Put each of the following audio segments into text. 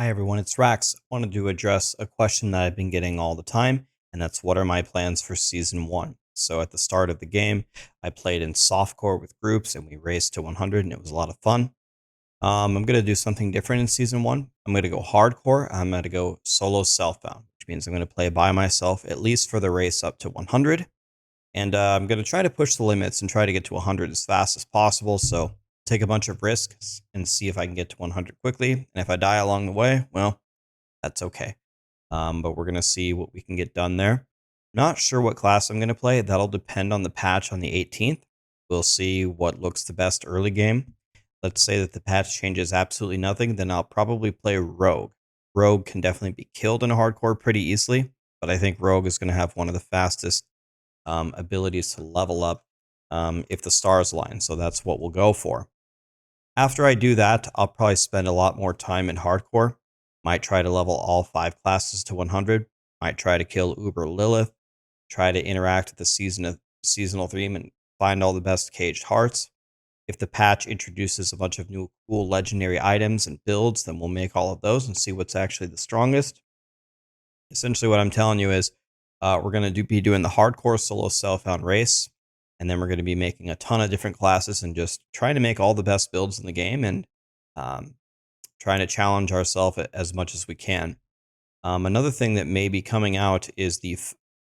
Hi everyone, it's Rax. I wanted to address a question that I've been getting all the time, and that's what are my plans for Season 1? So at the start of the game, I played in softcore with groups and we raced to 100 and it was a lot of fun. I'm going to do something different in Season 1. I'm going to go hardcore. I'm going to go solo self-bound, which means I'm going to play by myself, at least for the race up to 100. And I'm going to try to push the limits and try to get to 100 as fast as possible. So take a bunch of risks and see if I can get to 100 quickly. And if I die along the way, well, that's okay. But we're going to see what we can get done there. Not sure what class I'm going to play. That'll depend on the patch on the 18th. We'll see what looks the best early game. Let's say that the patch changes absolutely nothing, then I'll probably play Rogue. Rogue can definitely be killed in a hardcore pretty easily, but I think Rogue is going to have one of the fastest abilities to level up if the stars align, so that's what we'll go for. After I do that, I'll probably spend a lot more time in hardcore. Might try to level all 5 classes to 100. Might try to kill Uber Lilith. Try to interact with the seasonal theme and find all the best caged hearts. If the patch introduces a bunch of new cool legendary items and builds, then we'll make all of those and see what's actually the strongest. Essentially what I'm telling you is we're going to be doing the hardcore solo self-found race, and then we're going to be making a ton of different classes and just trying to make all the best builds in the game and trying to challenge ourselves as much as we can. Another thing that may be coming out is the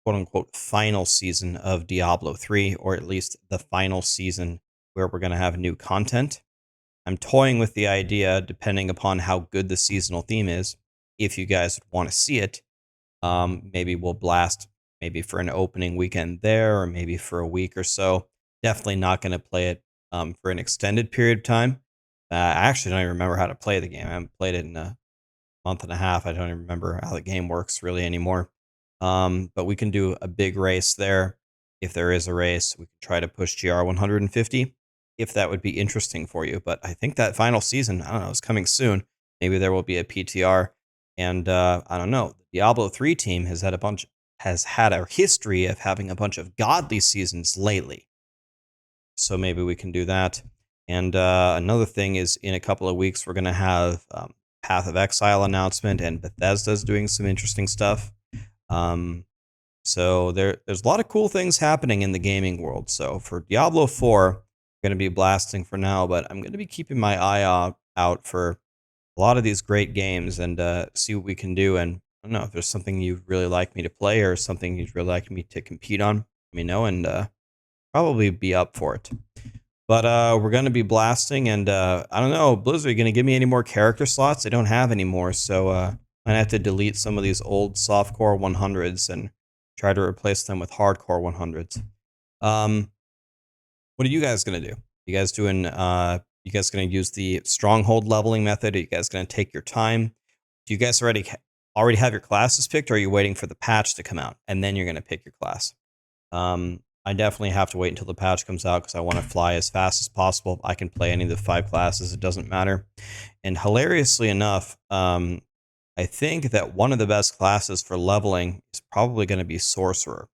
quote-unquote final season of Diablo 3, or at least the final season where we're going to have new content. I'm toying with the idea, depending upon how good the seasonal theme is, if you guys want to see it. Maybe we'll blast maybe for an opening weekend there, or maybe for a week or so. Definitely not going to play it for an extended period of time. I actually don't even remember how to play the game. I haven't played it in a month and a half. I don't even remember how the game works really anymore. But we can do a big race there. If there is a race, we can try to push GR 150 if that would be interesting for you. But I think that final season, I don't know, is coming soon. Maybe there will be a PTR. And I don't know. The Diablo 3 team has had a history of having a bunch of godly seasons lately. So maybe we can do that. And another thing is, in a couple of weeks, we're going to have Path of Exile announcement, and Bethesda's doing some interesting stuff. So there's a lot of cool things happening in the gaming world. So for Diablo 4, I'm going to be blasting for now, but I'm going to be keeping my eye out for a lot of these great games and see what we can do. And I don't know if there's something you'd really like me to play or something you'd really like me to compete on, let me know, and probably be up for it. But we're going to be blasting, and I don't know, Blizzard, are you going to give me any more character slots? I don't have any more, so I have to delete some of these old softcore 100s and try to replace them with hardcore 100s. What are you guys going to do? You guys doing? You guys going to use the stronghold leveling method? Are you guys going to take your time? Do you guys already have your classes picked, or are you waiting for the patch to come out and then you're going to pick your class? I definitely have to wait until the patch comes out because I want to fly as fast as possible. I can play any of the 5 classes. It doesn't matter. And hilariously enough, I think that one of the best classes for leveling is probably going to be Sorcerer.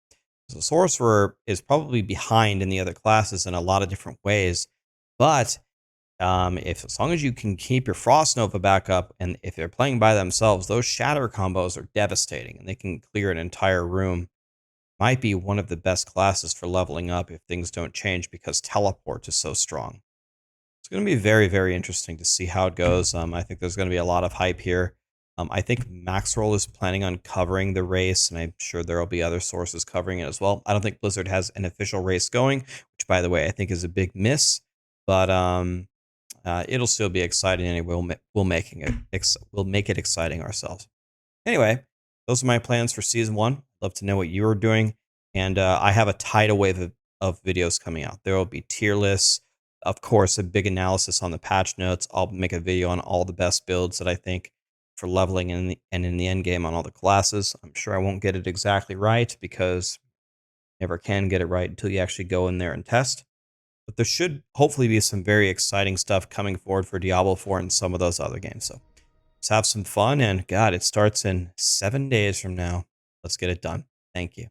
So Sorcerer is probably behind in the other classes in a lot of different ways, but as long as you can keep your Frost Nova back up, and if they're playing by themselves, those Shatter combos are devastating, and they can clear an entire room. Might be one of the best classes for leveling up if things don't change because Teleport is so strong. It's going to be very, very interesting to see how it goes. I think there's going to be a lot of hype here. I think Maxroll is planning on covering the race, and I'm sure there will be other sources covering it as well. I don't think Blizzard has an official race going, which, by the way, I think is a big miss. But it'll still be exciting anyway. We'll make it exciting ourselves. Anyway, those are my plans for Season 1. I'd love to know what you are doing. And I have a tidal wave of videos coming out. There will be tier lists. Of course, a big analysis on the patch notes. I'll make a video on all the best builds that I think for leveling and in the end game on all the classes. I'm sure I won't get it exactly right because you never can get it right until you actually go in there and test. But there should hopefully be some very exciting stuff coming forward for Diablo 4 and some of those other games. So let's have some fun. And God, it starts in 7 days from now. Let's get it done. Thank you.